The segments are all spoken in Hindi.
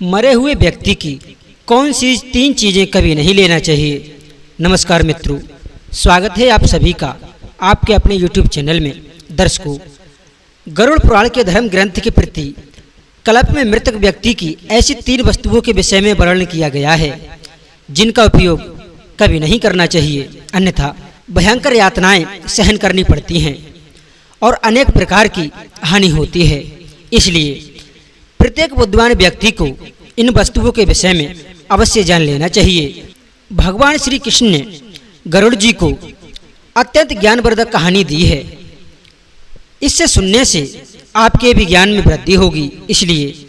मरे हुए व्यक्ति की कौन सी 3 चीज़ें कभी नहीं लेना चाहिए। नमस्कार मित्रों, स्वागत है आप सभी का आपके अपने YouTube चैनल में। दर्शकों, गरुड़ पुराण के धर्म ग्रंथ के प्रति कल्प में मृतक व्यक्ति की ऐसी 3 वस्तुओं के विषय में वर्णन किया गया है जिनका उपयोग कभी नहीं करना चाहिए, अन्यथा भयंकर यातनाएं सहन करनी पड़ती हैं और अनेक प्रकार की हानि होती है। इसलिए प्रत्येक बुद्धिमान व्यक्ति को इन वस्तुओं के विषय में अवश्य जान लेना चाहिए। भगवान श्री कृष्ण ने गरुड़ जी को अत्यंत ज्ञानवर्धक कहानी दी है। इससे सुनने से आपके भी ज्ञान में वृद्धि होगी, इसलिए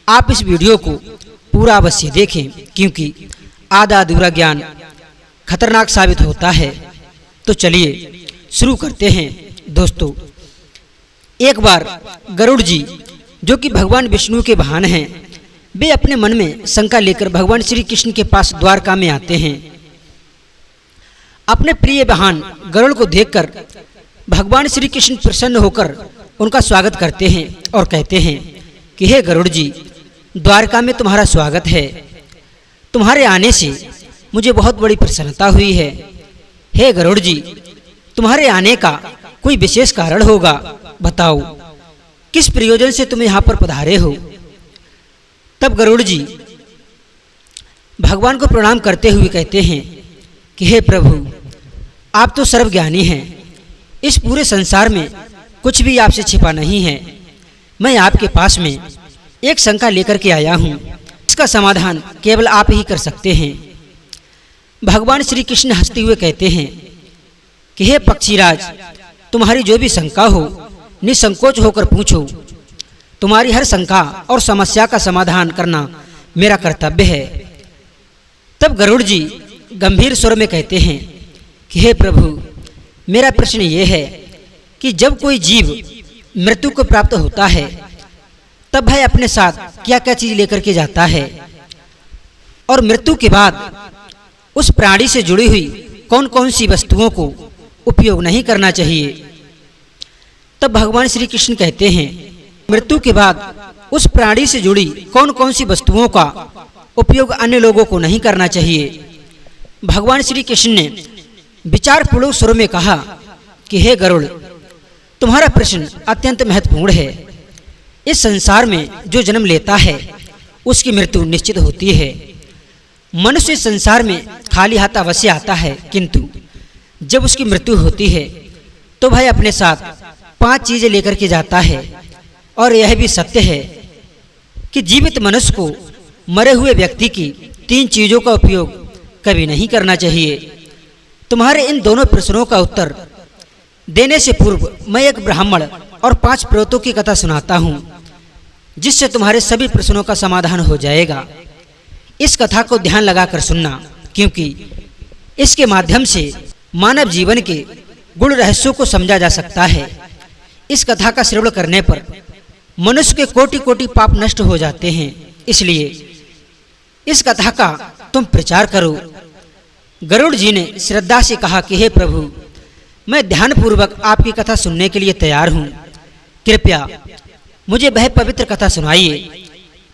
आप इस वीडियो को पूरा अवश्य देखें, क्योंकि आधा अधूरा ज्ञान खतरनाक साबित होता है। तो चलिए शुरू करते हैं। दोस्तों, एक बार गरुड़ जी, जो कि भगवान विष्णु के वाहन हैं, वे अपने मन में शंका लेकर भगवान श्री कृष्ण के पास द्वारका में आते हैं। अपने प्रिय वाहन गरुड़ को देखकर भगवान श्री कृष्ण प्रसन्न होकर उनका स्वागत करते हैं और कहते हैं कि हे गरुड़ जी, द्वारका में तुम्हारा स्वागत है। तुम्हारे आने से मुझे बहुत बड़ी प्रसन्नता हुई है। हे गरुड़ जी, तुम्हारे आने का कोई विशेष कारण होगा, बताओ किस प्रयोजन से तुम यहाँ पर पधारे हो। तब गरुड़ जी भगवान को प्रणाम करते हुए कहते हैं कि हे प्रभु, आप तो सर्वज्ञानी हैं। इस पूरे संसार में कुछ भी आपसे छिपा नहीं है। मैं आपके पास में एक शंका लेकर के आया हूँ, इसका समाधान केवल आप ही कर सकते हैं। भगवान श्री कृष्ण हंसते हुए कहते हैं कि हे पक्षीराज, तुम्हारी जो भी शंका हो निसंकोच होकर पूछो। तुम्हारी हर शंका और समस्या का समाधान करना मेरा कर्तव्य है। तब गरुड़ जी गंभीर स्वर में कहते हैं कि हे प्रभु, मेरा प्रश्न ये है कि जब कोई जीव मृत्यु को प्राप्त होता है तब वह अपने साथ क्या क्या चीज लेकर के जाता है, और मृत्यु के बाद उस प्राणी से जुड़ी हुई कौन कौन सी वस्तुओं को उपयोग नहीं करना चाहिए। तब भगवान श्री कृष्ण कहते हैं, मृत्यु के बाद उस प्राणी से जुड़ी कौन कौन सी वस्तुओं का उपयोग अन्य लोगों को नहीं करना चाहिए। भगवान श्री कृष्ण ने विचारपूर्वक स्वर में कहा कि हे गरुड़, तुम्हारा प्रश्न अत्यंत महत्वपूर्ण है। इस संसार में जो जन्म लेता है उसकी मृत्यु निश्चित होती है। मनुष्य इस संसार में खाली हाथ अवश्य आता है, किंतु जब उसकी मृत्यु होती है तो वह अपने साथ 5 चीजें लेकर के जाता है। और यह भी सत्य है कि जीवित मनुष्य को मरे हुए व्यक्ति की 3 चीजों का उपयोग कभी नहीं करना चाहिए। तुम्हारे इन दोनों प्रश्नों का उत्तर देने से पूर्व मैं एक ब्राह्मण और 5 प्रेतों की कथा सुनाता हूँ, जिससे तुम्हारे सभी प्रश्नों का समाधान हो जाएगा। इस कथा को ध्यान लगाकर सुनना, क्योंकि इसके माध्यम से मानव जीवन के गुण रहस्यों को समझा जा सकता है। इस कथा का श्रवण करने पर मनुष्य के कोटि कोटि पाप नष्ट हो जाते हैं। इसलिए इस कथा का तुम प्रचार करो। गरुड़ जी ने श्रद्धा से कहा कि हे प्रभु, मैं ध्यानपूर्वक आपकी कथा सुनने के लिए तैयार हूँ। कृपया मुझे वह पवित्र कथा सुनाइए।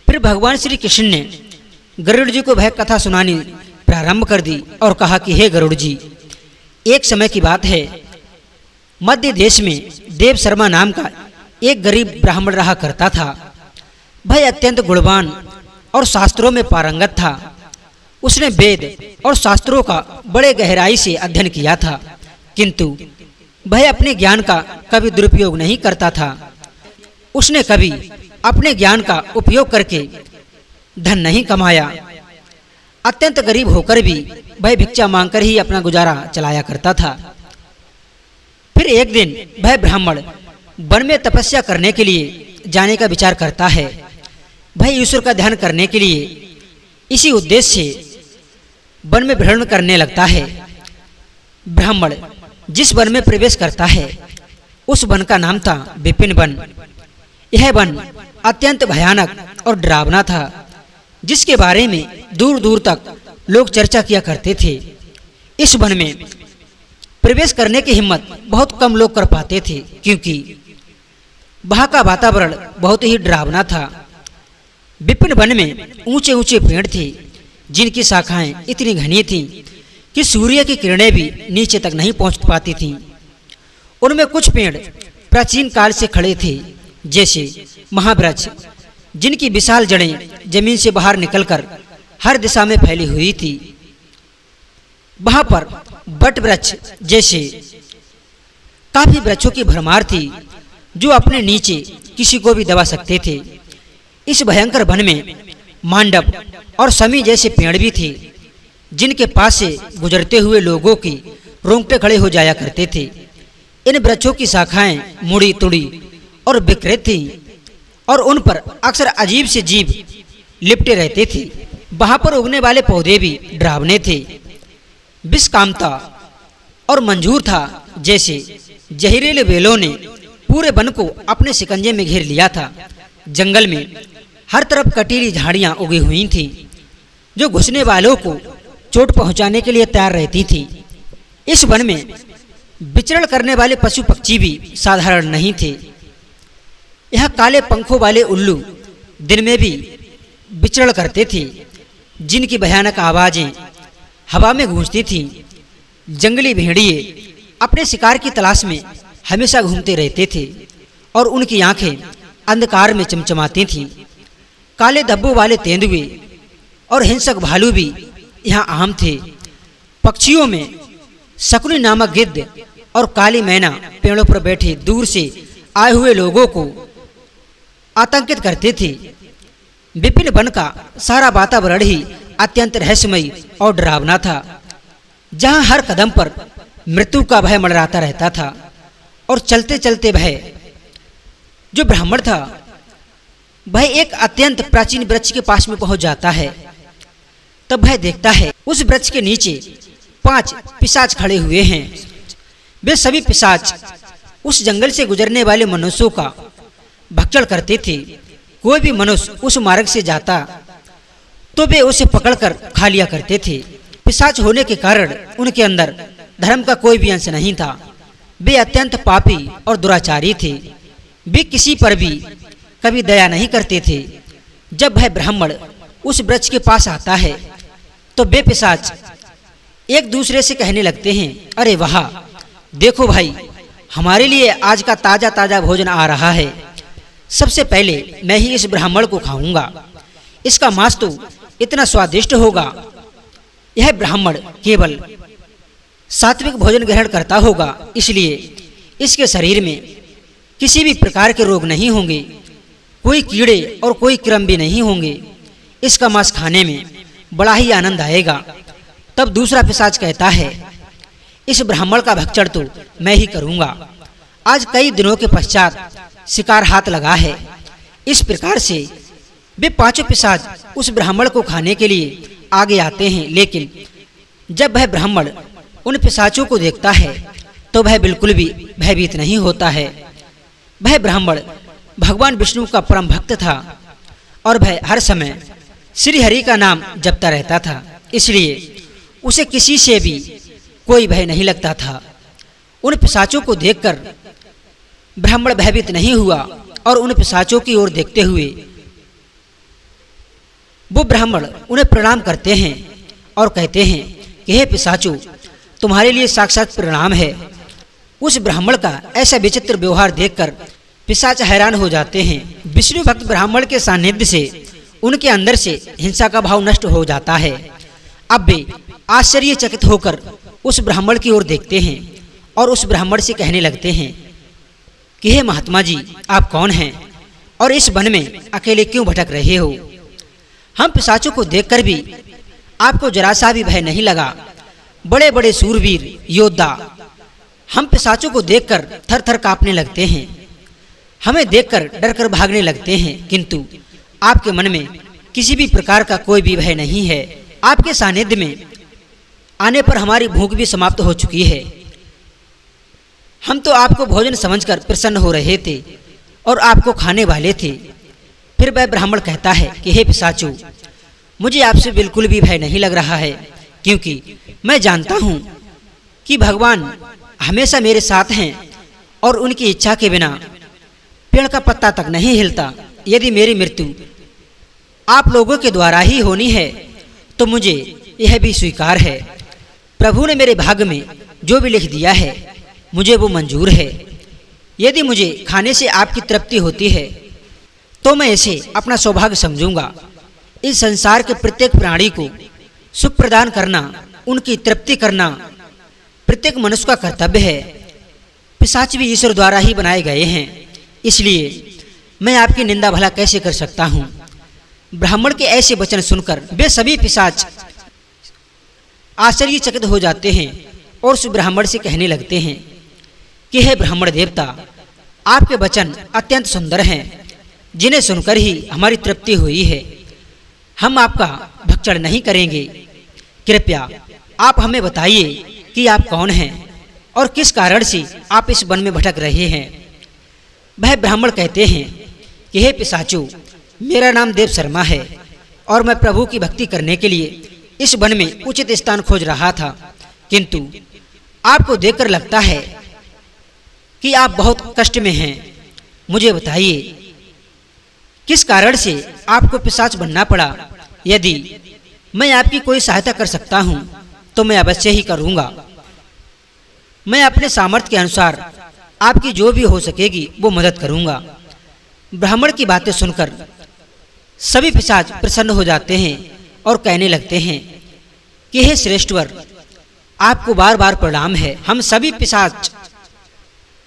फिर भगवान श्री कृष्ण ने गरुड़ जी को वह कथा सुनानी प्रारंभ कर दी और कहा कि हे गरुड़ जी, एक समय की बात है, मध्य देश में देव शर्मा नाम का एक गरीब ब्राह्मण रहा करता था। वह अत्यंत गुणवान और शास्त्रों में पारंगत था। उसने वेद और शास्त्रों का बड़े गहराई से अध्ययन किया था, किंतु वह अपने ज्ञान का कभी दुरुपयोग नहीं करता था। उसने कभी अपने ज्ञान का उपयोग करके धन नहीं कमाया। अत्यंत गरीब होकर भी वह भिक्षा मांगकर ही अपना गुजारा चलाया करता था। फिर एक दिन वह ब्राह्मण वन में तपस्या करने के लिए जाने का विचार करता है। वह ईश्वर का ध्यान करने के लिए इसी उद्देश्य से वन में भ्रमण करने लगता है। ब्राह्मण जिस वन में प्रवेश करता है उस वन का नाम था विपिन वन। यह वन अत्यंत भयानक और डरावना था, जिसके बारे में दूर दूर तक लोग चर्चा किया करते थे। इस वन में प्रवेश करने की हिम्मत बहुत कम लोग कर पाते थे, क्योंकि वहाँ का वातावरण बहुत ही डरावना था। विपिन वन में ऊंचे ऊंचे पेड़ थे, जिनकी शाखाएं इतनी घनी थीं कि सूर्य की किरणें भी नीचे तक नहीं पहुंच पाती थीं। उनमें कुछ पेड़ प्राचीन काल से खड़े थे, जैसे महावृक्ष, जिनकी विशाल जड़ें जमीन से बाहर निकलकर हर दिशा में फैली हुई थी। वहां पर बट वृक्ष जैसे काफी वृक्षों की भरमार थी, जो अपने नीचे किसी को भी दबा सकते थे। इस भयंकर वन में मांडव और समी जैसे पेड़ भी थे, जिनके पास से गुजरते हुए लोगों की रोंगटे खड़े हो जाया करते थे। इन वृक्षों की शाखाएं मुड़ी तुड़ी और विकृत थीं और उन पर अक्सर अजीब से जीव लिपटे रहते थे। वहां पर उगने वाले पौधे भी डरावने थे। विषकामता और मंजूर था, जैसे जहरीले बेलों ने पूरे वन को अपने शिकंजे में घेर लिया था। जंगल में हर तरफ कटीली झाड़ियां उगी हुई थीं, जो घुसने वालों को चोट पहुंचाने के लिए तैयार रहती थी। इस वन में विचरण करने वाले पशु पक्षी भी साधारण नहीं थे। यह काले पंखों वाले उल्लू दिन में भी विचरण करते थे, जिनकी भयानक आवाजें हवा में गूंजती थीं। जंगली भेड़िए अपने शिकार की तलाश में हमेशा घूमते रहते थे और उनकी आंखें अंधकार में चमचमाती थीं। काले धब्बों वाले तेंदुए और हिंसक भालू भी यहाँ आम थे। पक्षियों में शकुनी नामक गिद्ध और काली मैना पेड़ों पर बैठे दूर से आए हुए लोगों को आतंकित करते थे। विपिन वन का सारा वातावरण ही अत्यंत रहस्यमयी और डरावना था, जहां हर कदम पर मृत्यु का भय मंडराता रहता था। और चलते चलते भय जो ब्राह्मण था, वह एक अत्यंत प्राचीन वृक्ष के पास में पहुंच जाता है। तब वह देखता है उस वृक्ष के नीचे 5 पिशाच खड़े हुए हैं। वे सभी पिशाच उस जंगल से गुजरने वाले मनुष्यों का भक्षण करते थे। कोई भी मनुष्य उस मार्ग से जाता तो वे उसे पकड़कर खा लिया करते थे। पिशाच होने के कारण उनके अंदर धर्म का कोई भी अंश नहीं था। वे अत्यंत पापी और दुराचारी थे। वे किसी पर भी कभी दया नहीं करते थे। जब वह ब्राह्मण उस वृक्ष के पास आता है तो वे पिशाच एक दूसरे से कहने लगते हैं, अरे वाह, देखो भाई, हमारे लिए आज का ताजा ताजा भोजन आ रहा है। सबसे पहले मैं ही इस ब्राह्मण को खाऊंगा। इसका मांस तो इतना स्वादिष्ट होगा। यह ब्राह्मण केवल सात्विक भोजन ग्रहण करता होगा, इसलिए इसके शरीर में किसी भी प्रकार के रोग नहीं होंगे, कोई कीड़े और कोई क्रम भी नहीं होंगे। इसका मांस खाने में बड़ा ही आनंद आएगा। तब दूसरा पिशाच कहता है, इस ब्राह्मण का भक्षण तो मैं ही करूंगा। आज कई दिनों के पश्चात शिकार हाथ लगा है। इस प्रकार से वे 5 पिशाच उस ब्राह्मण को खाने के लिए आगे आते हैं। लेकिन जब वह ब्राह्मण उन पिशाचों को देखता है तो वह बिल्कुल भी भयभीत नहीं होता है। वह ब्राह्मण भगवान विष्णु का परम भक्त था और वह हर समय श्री हरि का नाम जपता रहता था, इसलिए उसे किसी से भी कोई भय नहीं लगता था। उन पिशाचों को देखकर ब्राह्मण भयभीत नहीं हुआ और उन पिशाचों की ओर देखते हुए वो ब्राह्मण उन्हें प्रणाम करते हैं और कहते हैं कि हे पिशाचों, तुम्हारे लिए साक्षात प्रणाम है। उस ब्राह्मण का ऐसा विचित्र व्यवहार देखकर पिशाच हैरान हो जाते हैं। विष्णु भक्त ब्राह्मण के सानिध्य से उनके अंदर से हिंसा का भाव नष्ट हो जाता है। अब वे आश्चर्यचकित होकर उस ब्राह्मण की ओर देखते हैं और उस ब्राह्मण से कहने लगते हैं कि हे महात्मा जी, आप कौन हैं और इस वन में अकेले क्यों भटक रहे हो? हम पिशाचों को देखकर भी आपको जरा सा भी भय नहीं लगा। बड़े बड़े सूरवीर योद्धा हम पिशाचों को देखकर थर थर कांपने लगते हैं। हमें देखकर डरकर भागने लगते हैं, किंतु आपके मन में किसी भी प्रकार का कोई भी भय नहीं है। आपके सानिध्य में आने पर हमारी भूख भी समाप्त हो चुकी है। हम तो आपको भोजन समझकर प्रसन्न हो रहे थे और आपको खाने वाले थे। फिर वह ब्राह्मण कहता है कि हे पिशाचों, मुझे आपसे बिल्कुल भी भय नहीं लग रहा है, क्योंकि मैं जानता हूँ कि भगवान हमेशा मेरे साथ हैं और उनकी इच्छा के बिना पेड़ का पत्ता तक नहीं हिलता। यदि मेरी मृत्यु आप लोगों के द्वारा ही होनी है तो मुझे यह भी स्वीकार है। प्रभु ने मेरे भाग्य में जो भी लिख दिया है मुझे वो मंजूर है। यदि मुझे खाने से आपकी तृप्ति होती है तो मैं इसे अपना सौभाग्य समझूंगा। इस संसार के प्रत्येक प्राणी को सुख प्रदान करना, उनकी तृप्ति करना प्रत्येक मनुष्य का कर्तव्य है। पिशाच भी ईश्वर द्वारा ही बनाए गए हैं, इसलिए मैं आपकी निंदा भला कैसे कर सकता हूँ। ब्राह्मण के ऐसे वचन सुनकर वे सभी पिशाच आश्चर्यचकित हो जाते हैं और उस ब्राह्मण से कहने लगते हैं कि हे ब्राह्मण देवता, आपके वचन अत्यंत सुंदर हैं, जिन्हें सुनकर ही हमारी तृप्ति हुई है। हम आपका भक्षण नहीं करेंगे। कृपया आप हमें बताइए कि आप कौन हैं और किस कारण से आप इस वन में भटक रहे हैं। वह ब्राह्मण कहते हैं कि हे पिशाचों, मेरा नाम देव शर्मा है और मैं प्रभु की भक्ति करने के लिए इस वन में उचित स्थान खोज रहा था, किंतु आपको देखकर लगता है कि आप बहुत कष्ट में हैं। मुझे बताइए किस कारण से आपको पिशाच बनना पड़ा। यदि मैं आपकी कोई सहायता कर सकता हूं तो मैं अवश्य ही करूंगा। मैं अपने सामर्थ्य के अनुसार आपकी जो भी हो सकेगी वो मदद करूंगा। ब्राह्मण की बातें सुनकर सभी पिशाच प्रसन्न हो जाते हैं और कहने लगते हैं कि हे श्रेष्ठवर, आपको बार बार प्रणाम है। हम सभी पिशाच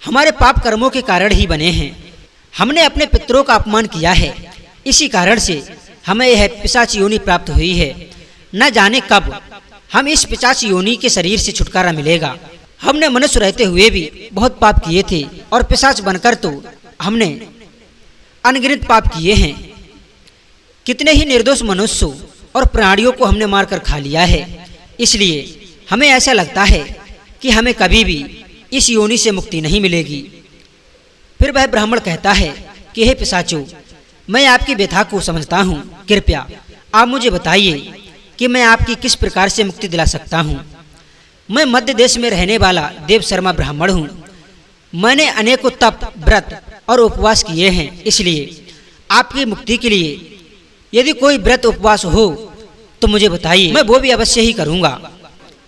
हमारे पाप कर्मों के कारण ही बने हैं। हमने अपने पितरों का अपमान किया है, इसी कारण से हमें यह पिशाच योनि प्राप्त हुई है। न जाने कब हम इस पिशाच योनि के शरीर से छुटकारा मिलेगा। हमने मनुष्य रहते हुए भी बहुत पाप किए थे और पिशाच बनकर तो हमने अनगिनत पाप किए हैं। कितने ही निर्दोष मनुष्यों और प्राणियों को हमने मारकर खा लिया है। इसलिए हमें ऐसा लगता है कि हमें कभी भी इस योनि से मुक्ति नहीं मिलेगी। फिर वह ब्राह्मण कहता है कि हे पिशाचों, मैं आपकी व्यथा को समझता हूँ। कृपया आप मुझे बताइए कि मैं आपकी किस प्रकार से मुक्ति दिला सकता हूँ। मैं मध्य देश में रहने वाला देव शर्मा ब्राह्मण हूँ। मैंने अनेकों तप, व्रत और उपवास किए हैं, इसलिए आपकी मुक्ति के लिए यदि कोई व्रत उपवास हो तो मुझे बताइए, मैं वो भी अवश्य ही करूँगा।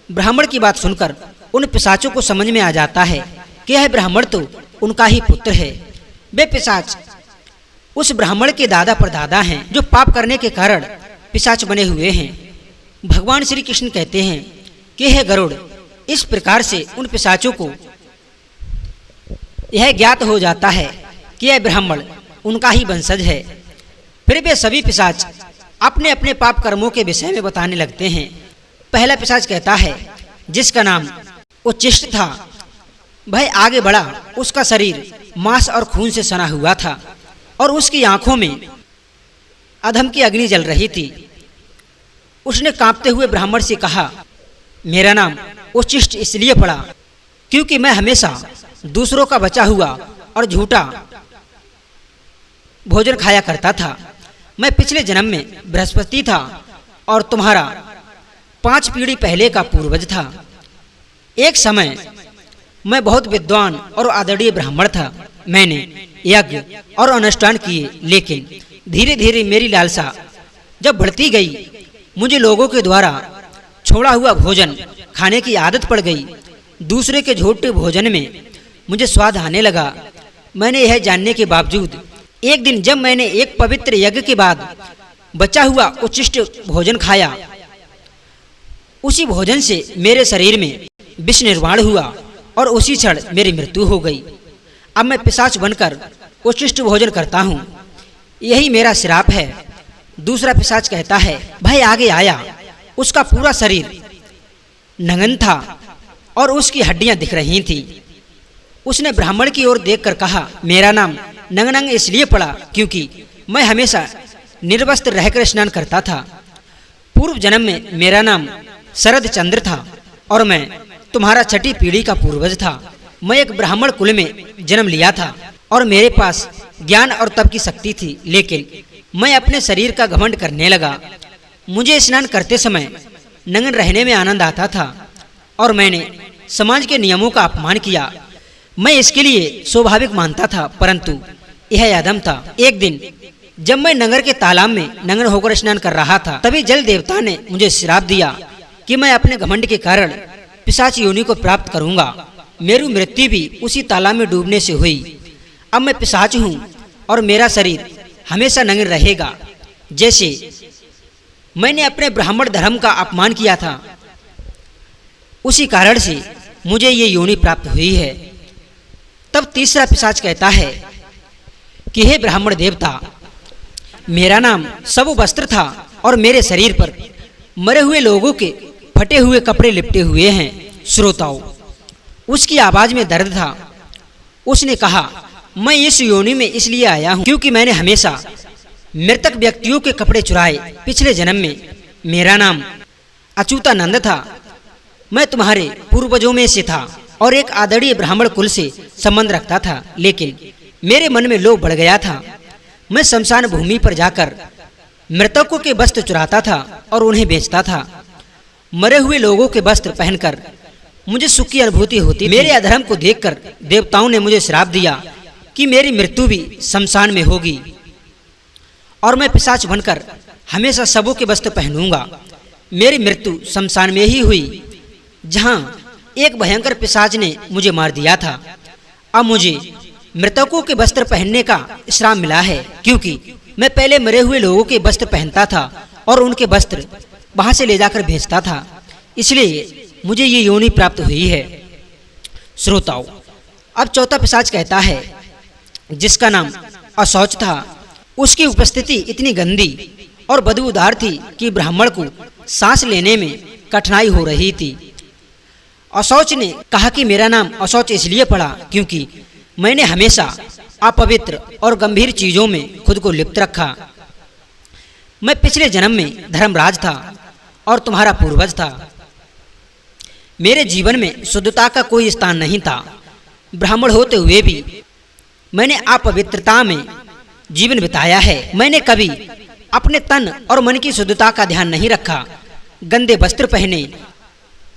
ब्राह्मण की बात सुनकर उन पिशाचों को समझ में आ जाता है कि यह ब्राह्मण तो उनका ही पुत्र है। वे पिशाच उस ब्राह्मण के दादा परदादा हैं जो पाप करने के कारण पिशाच बने हुए हैं। भगवान श्री कृष्ण कहते हैं कि हे गरुड़, इस प्रकार से उन पिशाचों को यह ज्ञात हो जाता है कि यह ब्राह्मण उनका ही वंशज है। फिर वे सभी पिशाच अपने अपने पाप कर्मों के विषय में बताने लगते हैं। पहला पिशाच कहता है, जिसका नाम उच्चिष्ट था, वह आगे बढ़ा। उसका शरीर मांस और खून से सना हुआ था और उसकी आंखों में अधम की अग्नि जल रही थी। उसने कांपते हुए ब्राह्मण से कहा, मेरा नाम उच्चिष्ट इसलिए पड़ा क्योंकि मैं हमेशा दूसरों का बचा हुआ और झूठा भोजन खाया करता था। मैं पिछले जन्म में बृहस्पति था और तुम्हारा 5 पीढ़ी पहले का पूर्वज था। एक समय मैं बहुत विद्वान और आदरणीय ब्राह्मण था। मैंने यज्ञ और अनुष्ठान किए, लेकिन धीरे धीरे मेरी लालसा जब बढ़ती गई, मुझे लोगों के द्वारा छोड़ा हुआ भोजन खाने की आदत पड़ गई। दूसरे के झूठे भोजन में मुझे स्वाद आने लगा। मैंने यह जानने के बावजूद एक दिन जब मैंने एक पवित्र यज्ञ के बाद बचा हुआ उच्चिष्ट भोजन खाया, उसी भोजन से मेरे शरीर में विष निर्माण हुआ और उसी क्षण मेरी मृत्यु हो गई। अब मैं पिशाच बनकर उच्चिष्ट भोजन करता हूँ, यही मेरा श्राप है। दूसरा पिशाच कहता है, भाई आगे आया। उसका पूरा शरीर नंगन था और उसकी हड्डियां दिख रही थी। उसने ब्राह्मण की ओर देखकर कहा, मेरा नाम नंगनंग इसलिए पड़ा क्योंकि मैं हमेशा निर्वस्त्र रहकर स्नान करता था। पूर्व जन्म में मेरा नाम शरद चंद्र था और मैं तुम्हारा 6ठी पीढ़ी का पूर्वज था। मैं एक ब्राह्मण कुल में जन्म लिया था और मेरे पास ज्ञान और तप की शक्ति थी, लेकिन मैं अपने शरीर का घमंड करने लगा। मुझे स्नान करते समय नंगन रहने में आनंद आता था और मैंने समाज के नियमों का अपमान किया। मैं इसके लिए स्वाभाविक मानता था, परंतु यह अधम था। एक दिन जब मैं नगर के तालाब में नग्न होकर स्नान कर रहा था, तभी जल देवता ने मुझे श्राप दिया कि मैं अपने घमंड के कारण पिशाच योनि को प्राप्त करूंगा। मेरी मृत्यु भी उसी तालाब में डूबने से हुई। अब मैं पिशाच हूँ और मेरा शरीर हमेशा नग्न रहेगा। जैसे मैंने अपने ब्राह्मण धर्म का अपमान किया था, उसी कारण से मुझे ये योनि प्राप्त हुई है। तब तीसरा पिशाच कहता है कि हे ब्राह्मण देवता, मेरा नाम सब वस्त्र था और मेरे शरीर पर मरे हुए लोगों के फटे हुए कपड़े लिपटे हुए हैं। श्रोताओं, उसकी आवाज में दर्द था। उसने कहा, मैं इस योनि में इसलिए आया हूँ क्योंकि मैंने हमेशा मृतक व्यक्तियों के कपड़े चुराए। पिछले जन्म में मेरा नाम अच्युतानंद था। मैं तुम्हारे पूर्वजों में से था और एक आदरणीय ब्राह्मण कुल से संबंध रखता था, लेकिन मेरे मन में लोभ बढ़ गया था। मैं शमशान भूमि पर जाकर मृतकों के वस्त्र चुराता था और उन्हें बेचता था। मरे हुए लोगों के वस्त्र पहनकर मुझे सुख की अनुभूति होती। मेरे अधर्म को देखकर देवताओं ने मुझे श्राप दिया कि मेरी मृत्यु भी शमशान में होगी और मैं पिशाच बनकर हमेशा सबों के वस्त्र पहनूंगा। मेरी मृत्यु शमशान में ही हुई, जहां एक भयंकर पिशाच ने मुझे मार दिया था। अब मुझे मृतकों के वस्त्र पहनने का श्राप मिला है, क्योंकि मैं पहले मरे हुए लोगों के वस्त्र पहनता था और उनके वस्त्र वहां से ले जाकर बेचता था। इसलिए मुझे ये योनि प्राप्त हुई है। श्रोताओं, अब चौथा पिशाच कहता है, जिसका नाम अशौच था। उसकी उपस्थिति इतनी गंदी और बदबूदार थी कि ब्राह्मण को सांस लेने में कठिनाई हो रही थी। अशौच ने कहा कि मेरा नाम अशौच इसलिए पड़ा क्योंकि मैंने हमेशा अपवित्र और गंभीर चीजों में खुद को लिप्त रखा। मैं पिछले जन्म में धर्मराज था और तुम्हारा पूर्वज था। मेरे जीवन में शुद्धता का कोई स्थान नहीं था। ब्राह्मण होते हुए भी मैंने अपवित्रता में जीवन बिताया है। मैंने कभी अपने तन और मन की शुद्धता का ध्यान नहीं रखा, गंदे वस्त्र पहने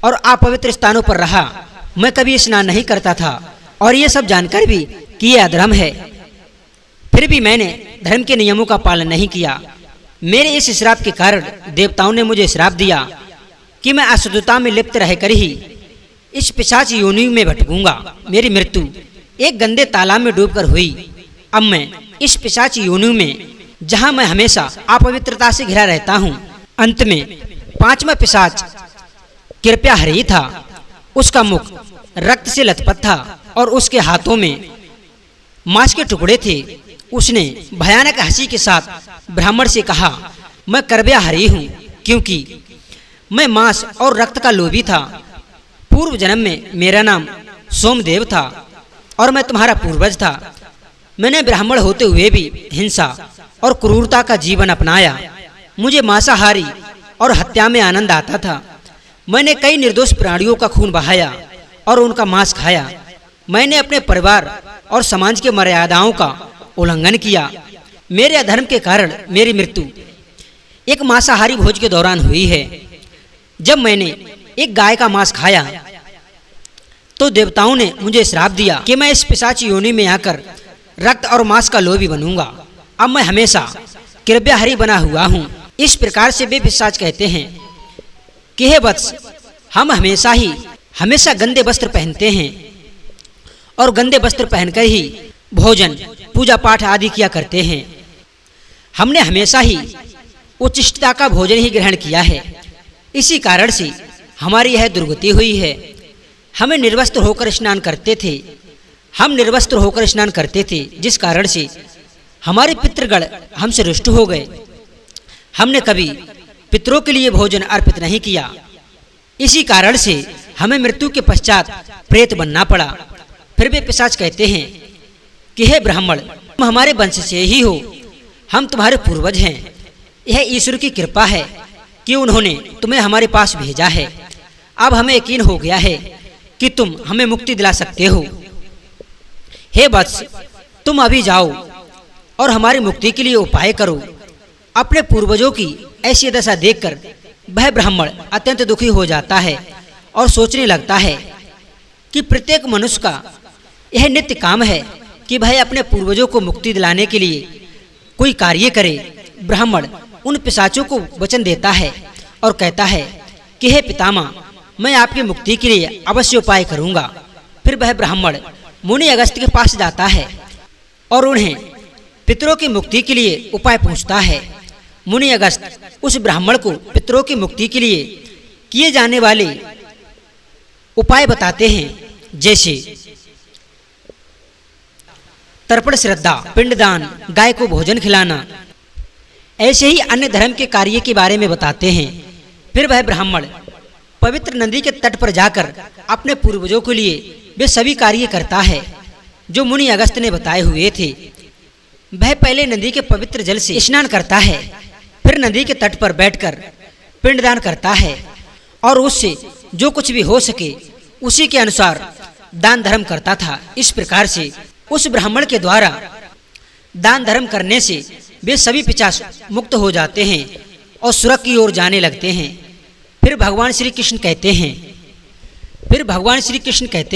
और अपवित्र स्थानों पर रहा। मैं कभी स्नान नहीं करता था और ये सब जानकर भी कि यह अधर्म है, फिर भी मैंने धर्म के नियमों का पालन नहीं किया। मेरे इस श्राप के कारण देवताओं ने मुझे श्राप दिया कि मैं अशुद्धता में लिप्त रहकर ही इस पिशाच योनि में भटकूंगा। मेरी मृत्यु एक गंदे तालाब में डूबकर हुई। अब मैं इस पिशाच योनि में, जहां मैं हमेशा अपवित्रता से घिरा रहता हूँ। अंत में पांचवा पिशाच कृपया हरि था। उसका मुख रक्त से लथपथ था और उसके हाथों में मांस के टुकड़े थे। उसने भयानक हंसी के साथ ब्राह्मण से कहा, मैं कृपया हरि हूँ क्योंकि मैं मांस और रक्त का लोभी था। पूर्व जन्म में मेरा नाम सोमदेव था और मैं तुम्हारा पूर्वज था। मैंने ब्राह्मण होते हुए भी हिंसा और क्रूरता का जीवन अपनाया। मुझे मांसाहारी और हत्या में आनंद आता था। मैंने कई निर्दोष प्राणियों का खून बहाया और उनका मांस खाया। मैंने अपने परिवार और समाज के मर्यादाओं का उल्लंघन किया। मेरे अधर्म के कारण मेरी मृत्यु एक मांसाहारी भोज के दौरान हुई है। जब मैंने एक गाय का मांस खाया तो देवताओं ने मुझे श्राप दिया कि मैं इस पिशाच योनि में आकर रक्त और मांस का लोभी बनूंगा। अब मैं हमेशा कृपया हरि बना हुआ हूँ। इस प्रकार से वे पिशाच कहते हैं कि हे वत्स, हम हमेशा गंदे वस्त्र पहनते हैं और गंदे वस्त्र पहनकर ही भोजन, पूजा पाठ आदि किया करते हैं। हमने हमेशा ही उच्चिष्टता का भोजन ही ग्रहण किया है। इसी कारण से हमारी यह दुर्गति हुई है। हमें निर्वस्त्र होकर स्नान करते थे। हम निर्वस्त्र होकर स्नान करते थे, जिस कारण से हमारे पितृगण हमसे रुष्ट हो गए। हमने कभी पितरों के लिए भोजन अर्पित नहीं किया। इसी कारण से हमें मृत्यु के पश्चात प्रेत बनना पड़ा। फिर वे पिशाच कहते हैं कि हे ब्राह्मण, तुम हमारे वंश से ही हो, हम तुम्हारे पूर्वज हैं। यह ईश्वर की कृपा है कि उन्होंने तुम्हें हमारे पास भेजा है। अब हमें यकीन हो गया है कि तुम हमें मुक्ति दिला सकते हो। हे वत्स, तुम अभी जाओ और हमारी मुक्ति के लिए उपाय करो। अपने पूर्वजों की ऐसी दशा देखकर वह ब्राह्मण अत्यंत दुखी हो जाता है और सोचने लगता है कि प्रत्येक मनुष्य का यह नित्य काम है कि वह अपने पूर्वजों को मुक्ति दिलाने के लिए कोई कार्य करे। ब्राह्मण उन पिशाचों को वचन देता है और कहता है कि हे पितामह, मैं आपकी मुक्ति के लिए अवश्य उपाय करूंगा। फिर वह ब्राह्मण मुनि अगस्त के पास जाता है और उन्हें पितरों की मुक्ति के लिए उपाय पूछता है। मुनि अगस्त उस ब्राह्मण को पितरों की मुक्ति के लिए किए जाने वाले उपाय बताते हैं, जैसे तर्पण श्रद्धा, पिंडदान, गाय को भोजन खिलाना। ऐसे ही अन्य धर्म के कार्य के बारे में बताते हैं। फिर वह ब्राह्मण पवित्र नदी के तट पर जाकर अपने पूर्वजों के लिए वे सभी कार्य करता है जो मुनि अगस्त ने बताए हुए थे। वह पहले नदी के पवित्र जल से स्नान करता है, फिर नदी के तट पर बैठकर पिंडदान करता है और उससे जो कुछ भी हो सके उसी के अनुसार दान धर्म करता था। इस प्रकार से उस ब्राह्मण के द्वारा दान धर्म करने से वे सभी पिशाच मुक्त हो जाते हैं और स्वर्ग की ओर जाने लगते हैं। फिर भगवान श्री कृष्ण कहते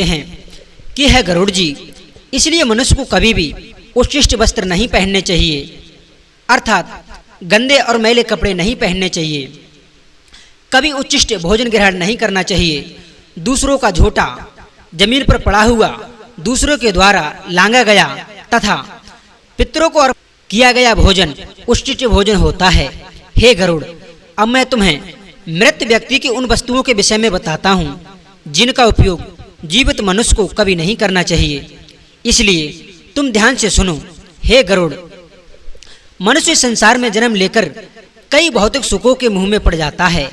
हैं कि है गरुड़ जी, इसलिए मनुष्य को कभी भी उच्छिष्ट वस्त्र नहीं पहनने चाहिए, अर्थात गंदे और मैले कपड़े नहीं पहनने चाहिए। कभी उच्छिष्ट भोजन ग्रहण नहीं करना चाहिए। दूसरों का झोटा जमीन पर पड़ा हुआ दूसरों के द्वारा लांगा गया तथा पितरों को अर्पण किया गया भोजन उच्छिष्ट भोजन होता है। हे गरुड़, अब मैं तुम्हें मृत व्यक्ति की उन वस्तुओं के विषय में बताता हूँ जिनका उपयोग जीवित मनुष्य को कभी नहीं करना चाहिए, इसलिए तुम ध्यान से सुनो। हे गरुड़, मनुष्य संसार में जन्म लेकर कई भौतिक सुखों के मुंह में पड़ जाता है।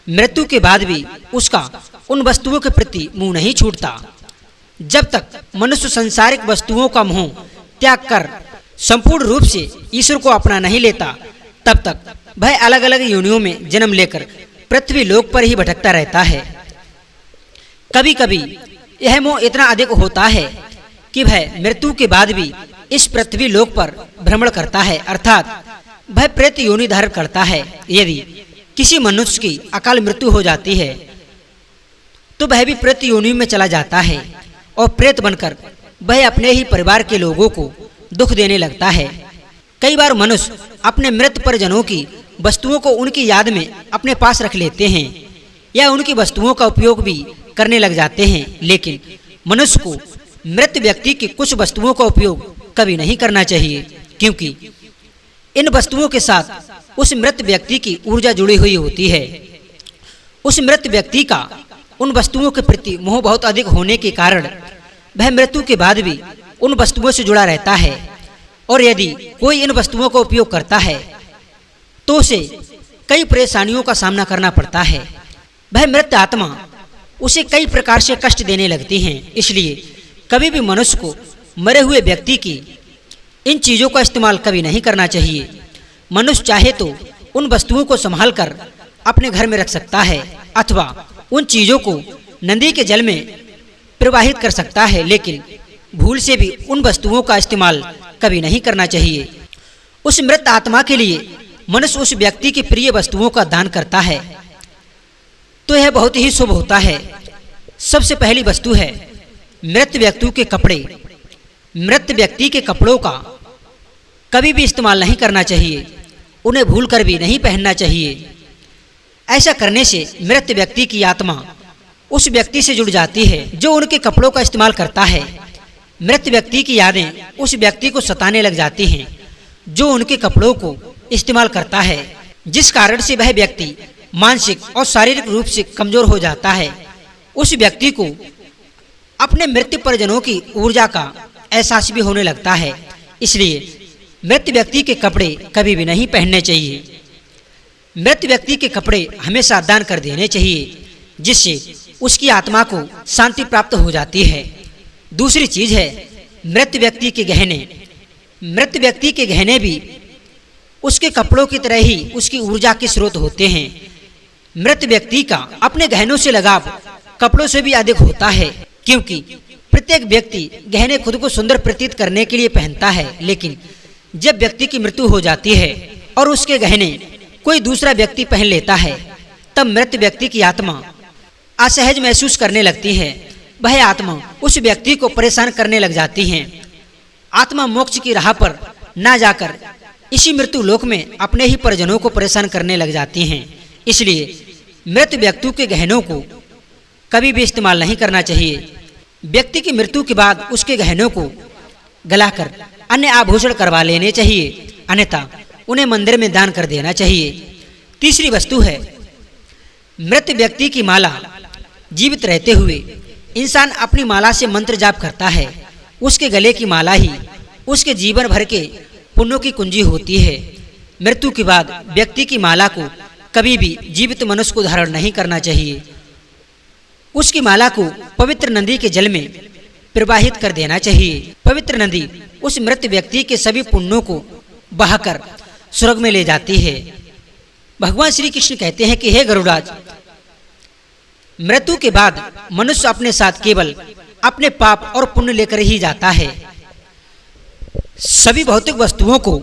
मृत्यु के बाद भी उसका उन वस्तुओं के प्रति मुंह नहीं छूटता। जब तक मनुष्य सांसारिक वस्तुओं का मोह त्याग कर संपूर्ण रूप से ईश्वर को अपना नहीं लेता, तब तक वह अलग अलग योनियों में जन्म लेकर पृथ्वी लोक पर ही भटकता रहता है। कभी कभी यह मोह इतना अधिक होता है कि वह मृत्यु के बाद भी इस पृथ्वी लोक पर भ्रमण करता है, अर्थात वह प्रेत योनि धारण करता है। यदि किसी मनुष्य की अकाल मृत्यु हो जाती है तो वह भी प्रेत योनि में चला जाता है और प्रेत बनकर वह अपने ही परिवार के लोगों को दुख देने लगता है। कई बार मनुष्य अपने मृत परिजनों की वस्तुओं को उनकी याद में अपने पास रख लेते हैं या उनकी वस्तुओं का उपयोग भी करने लग जाते हैं, लेकिन मनुष्य को मृत व्यक्ति की कुछ वस्तुओं का उपयोग कभी नहीं करना चाहिए, क्योंकि इन वस्तुओं के साथ उस मृत व्यक्ति की ऊर्जा जुड़ी हुई होती है। उस मृत व्यक्ति का उन वस्तुओं के प्रति मोह बहुत अधिक होने के कारण वह मृत्यु के बाद भी उन वस्तुओं से जुड़ा रहता है, और यदि कोई इन वस्तुओं का उपयोग करता है तो उसे कई परेशानियों का सामना करना पड़ता है। वह मृत आत्मा उसे कई प्रकार से कष्ट देने लगती हैं। इसलिए कभी भी मनुष्य को मरे हुए व्यक्ति की इन चीजों का इस्तेमाल कभी नहीं करना चाहिए। मनुष्य चाहे तो उन वस्तुओं को संभाल कर अपने घर में रख सकता है अथवा उन चीजों को नदी के जल में प्रवाहित कर सकता है, लेकिन भूल से भी उन वस्तुओं का इस्तेमाल कभी नहीं करना चाहिए। उस मृत आत्मा के लिए मनुष्य उस व्यक्ति की प्रिय वस्तुओं का दान करता है तो यह बहुत ही शुभ होता है। सबसे पहली वस्तु है मृत व्यक्ति के कपड़े। मृत व्यक्ति के कपड़ों का कभी भी इस्तेमाल नहीं करना चाहिए, उन्हें भूल कर भी नहीं पहनना चाहिए। ऐसा करने से मृत व्यक्ति की आत्मा उस व्यक्ति से जुड़ जाती है जो उनके कपड़ों का इस्तेमाल करता है। मृत व्यक्ति की यादें उस व्यक्ति को सताने लग जाती हैं जो उनके कपड़ों को इस्तेमाल करता है, जिस कारण से वह व्यक्ति मानसिक और शारीरिक रूप से कमजोर हो जाता है। उस व्यक्ति को अपने मृत परिजनों की ऊर्जा का एहसास भी होने लगता है, इसलिए मृत व्यक्ति के कपड़े कभी भी नहीं पहनने चाहिए। मृत व्यक्ति के कपड़े हमेशा दान कर देने चाहिए, जिससे उसकी आत्मा को शांति प्राप्त हो जाती है। दूसरी चीज है मृत व्यक्ति के गहने। मृत व्यक्ति के गहने भी उसके कपड़ों की तरह ही उसकी ऊर्जा के स्रोत होते हैं। मृत व्यक्ति का अपने गहनों से लगाव कपड़ों से भी अधिक होता है, क्योंकि प्रत्येक व्यक्ति गहने खुद को सुंदर प्रतीत करने के लिए पहनता है, लेकिन जब व्यक्ति की मृत्यु हो जाती है और उसके गहने कोई दूसरा व्यक्ति पहन लेता है, तब मृत व्यक्ति की आत्मा असहज महसूस करने लगती है। वह आत्मा उस व्यक्ति को परेशान करने लग जाती है। आत्मा मोक्ष की राह पर ना जाकर इसी मृत्यु लोक में अपने ही परिजनों को परेशान करने लग जाती हैं। इसलिए मृत व्यक्ति के गहनों को कभी भी इस्तेमाल नहीं करना चाहिए। व्यक्ति की मृत्यु के बाद उसके गहनों को गलाकर अन्य आभूषण करवा लेने चाहिए, अन्यथा उन्हें मंदिर में दान कर देना चाहिए। तीसरी वस्तु है मृत व्यक्ति की माला। जीवित रहते हुए इंसान अपनी माला से मंत्र जाप करता है। उसके गले की माला ही उसके जीवन भर के पुण्यों की कुंजी होती है। मृत्यु के बाद व्यक्ति की माला को कभी भी जीवित मनुष्य को धारण नहीं करना चाहिए। उसकी माला को पवित्र नदी के जल में प्रवाहित कर देना चाहिए। पवित्र नदी उस मृत व्यक्ति के सभी पुण्यों को बहाकर स्वर्ग में ले जाती है। भगवान श्री कृष्ण कहते हैं कि हे गरुड़ाज, मृत्यु के बाद मनुष्य अपने साथ केवल अपने पाप और पुण्य लेकर ही जाता है। सभी भौतिक वस्तुओं को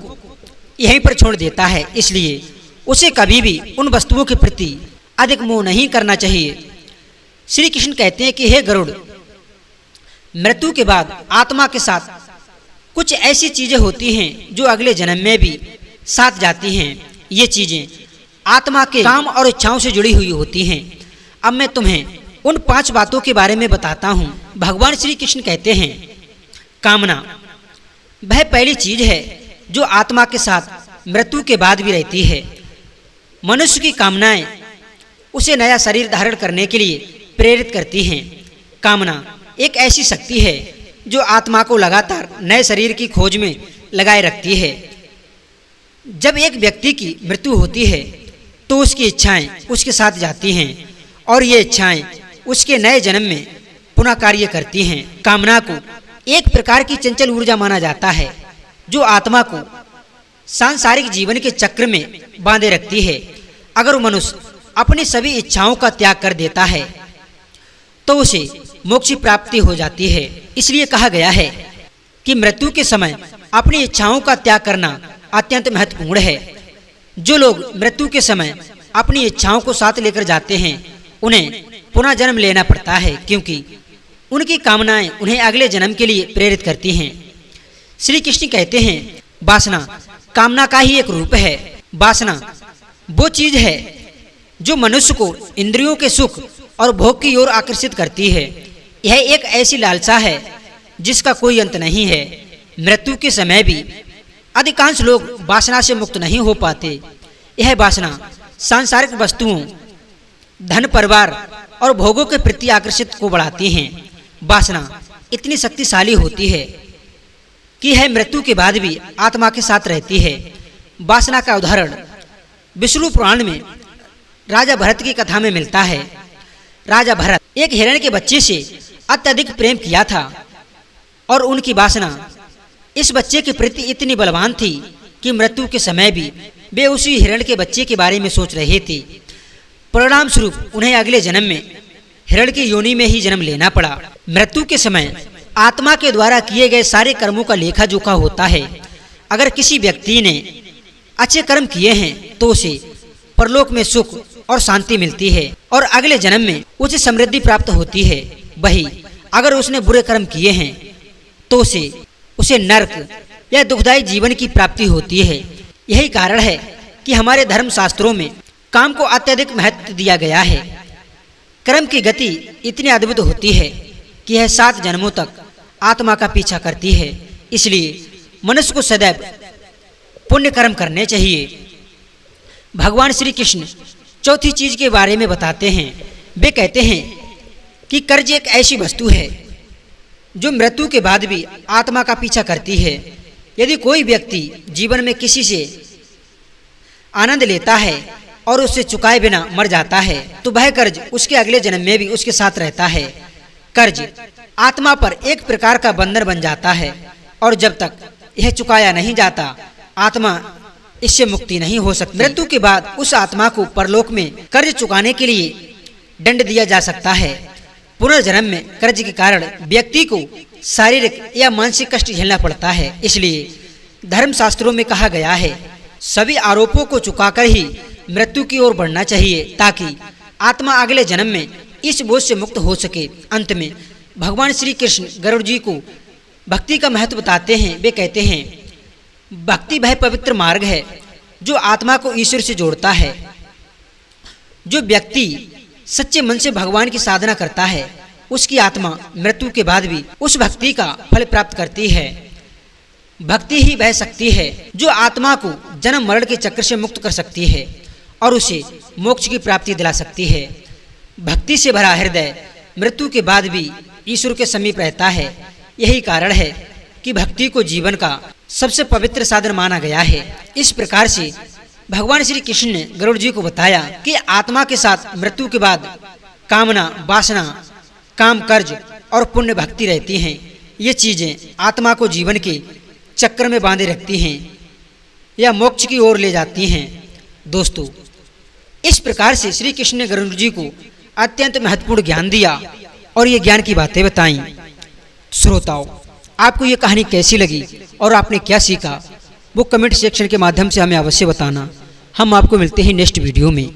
यहीं पर छोड़ देता है। इसलिए उसे कभी भी उन वस्तुओं के प्रति अधिक मोह नहीं करना चाहिए। श्री कृष्ण कहते हैं कि हे गरुड़, मृत्यु के बाद आत्मा के साथ कुछ ऐसी चीजें होती हैं जो अगले जन्म में भी साथ जाती हैं। ये चीजें आत्मा के काम और इच्छाओं से जुड़ी हुई होती हैं। अब मैं तुम्हें उन 5 बातों के बारे में बताता हूँ। भगवान श्री कृष्ण कहते हैं, कामना वह पहली चीज है जो आत्मा के साथ मृत्यु के बाद भी रहती है। मनुष्य की कामनाएं उसे नया शरीर धारण करने के लिए प्रेरित करती हैं। कामना एक ऐसी शक्ति है जो आत्मा को लगातार नए शरीर की खोज में लगाए रखती है। जब एक व्यक्ति की मृत्यु होती है तो उसकी इच्छाएं उसके साथ जाती हैं और ये इच्छाएं उसके नए जन्म में पुनः कार्य करती हैं। कामना को एक प्रकार की चंचल ऊर्जा माना जाता है जो आत्मा को सांसारिक जीवन के चक्र में बांधे रखती है। अगर मनुष्य अपनी सभी इच्छाओं का त्याग कर देता है तो उसे मोक्ष की प्राप्ति हो जाती है। इसलिए कहा गया है कि मृत्यु के समय अपनी इच्छाओं का त्याग करना अत्यंत महत्वपूर्ण है। जो लोग मृत्यु के समय अपनी इच्छाओं को साथ लेकर जाते हैं उन्हें पुनः जन्म लेना पड़ता है, क्योंकि उनकी कामनाएं उन्हें अगले जन्म के लिए प्रेरित करती हैं। श्री कृष्ण कहते हैं, वासना कामना का ही एक रूप है। वासना वो चीज है जो मनुष्य को इंद्रियों के सुख और भोग की ओर आकर्षित करती है। यह एक ऐसी लालसा है जिसका कोई अंत नहीं है। मृत्यु के समय भी अधिकांश लोग वासना से मुक्त नहीं हो पाते। यह वासना सांसारिक वस्तुओं, धन, परिवार और भोगों के प्रति आकर्षित को बढ़ाती हैं। वासना इतनी शक्तिशाली होती है कि यह मृत्यु के बाद भी आत्मा के साथ रहती है। वासना का उदाहरण विष्णु पुराण में राजा भरत की कथा में मिलता है। राजा भरत एक हिरण के बच्चे से अत्यधिक प्रेम किया था और उनकी वासना इस बच्चे के प्रति इतनी बलवान थी कि मृत्यु के समय भी वे उसी हिरण के बच्चे के बारे में सोच रहे थे। परिणाम स्वरूप उन्हें अगले जन्म में हिरण की योनि में ही जन्म लेना पड़ा। मृत्यु के समय आत्मा के द्वारा किए गए सारे कर्मों का लेखा जोखा होता है। अगर किसी व्यक्ति ने अच्छे कर्म किए हैं तो उसे परलोक में सुख और शांति मिलती है और अगले जन्म में उसे समृद्धि प्राप्त होती है। वही अगर उसने बुरे कर्म किए हैं तो उसे नरक या दुखदायी जीवन की प्राप्ति होती है। यही कारण है कि हमारे धर्म शास्त्रों में काम को अत्यधिक महत्व दिया गया है। कर्म की गति इतनी अद्भुत होती है कि यह 7 जन्मों तक आत्मा का पीछा करती है। इसलिए मनुष्य को सदैव पुण्य कर्म करने चाहिए। भगवान श्री कृष्ण चौथी चीज के बारे में बताते हैं। वे कहते हैं कि कर्ज एक ऐसी वस्तु है जो मृत्यु के बाद भी आत्मा का पीछा करती है। यदि कोई व्यक्ति जीवन में किसी से आनंद लेता है और उससे चुकाए बिना मर जाता है तो वह कर्ज उसके अगले जन्म में भी उसके साथ रहता है। कर्ज आत्मा पर एक प्रकार का बंधन बन जाता है और जब तक यह चुकाया नहीं जाता आत्मा इससे मुक्ति नहीं हो सकती। मृत्यु के बाद उस आत्मा को परलोक में कर्ज चुकाने के लिए दंड दिया जा सकता है। पुनर्जन्म में कर्ज के कारण व्यक्ति को शारीरिक या मानसिक कष्ट झेलना पड़ता है। इसलिए धर्म शास्त्रों में कहा गया है सभी आरोपों को चुकाकर ही मृत्यु की ओर बढ़ना चाहिए ताकि आत्मा अगले जन्म में इस बोझ से मुक्त हो सके। अंत में भगवान श्री कृष्ण गरुड़ जी को भक्ति का महत्व बताते हैं। वे कहते हैं, भक्ति वह पवित्र मार्ग है जो आत्मा को ईश्वर से जोड़ता है। जो व्यक्ति सच्चे मन से भगवान की साधना करता है उसकी आत्मा मृत्यु के बाद भी उस भक्ति का फल प्राप्त करती है। भक्ति ही वह शक्ति है जो आत्मा को जन्म मरण के चक्र से मुक्त कर सकती है और उसे मोक्ष की प्राप्ति दिला सकती है। भक्ति से भरा हृदय मृत्यु के बाद भी ईश्वर के समीप रहता है। यही कारण है कि भक्ति को जीवन का सबसे पवित्र साधन माना गया है। इस प्रकार से भगवान श्री कृष्ण ने गरुड़ जी को बताया कि आत्मा के साथ मृत्यु के बाद कामना, वासना, काम, कर्ज और पुण्य भक्ति रहती हैं। ये चीजें आत्मा को जीवन के चक्र में बांधे रखती हैं या मोक्ष की ओर ले जाती हैं। दोस्तों, इस प्रकार से श्री कृष्ण ने गरुड़ जी को अत्यंत महत्वपूर्ण ज्ञान दिया और ये ज्ञान की बातें बताई। श्रोताओं, आपको ये कहानी कैसी लगी और आपने क्या सीखा वो कमेंट सेक्शन के माध्यम से हमें अवश्य बताना। हम आपको मिलते हैं नेक्स्ट वीडियो में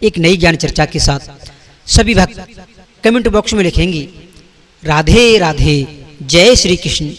एक नई ज्ञान चर्चा के साथ। सभी भक्त कमेंट बॉक्स में लिखेंगे राधे राधे, जय श्री कृष्ण।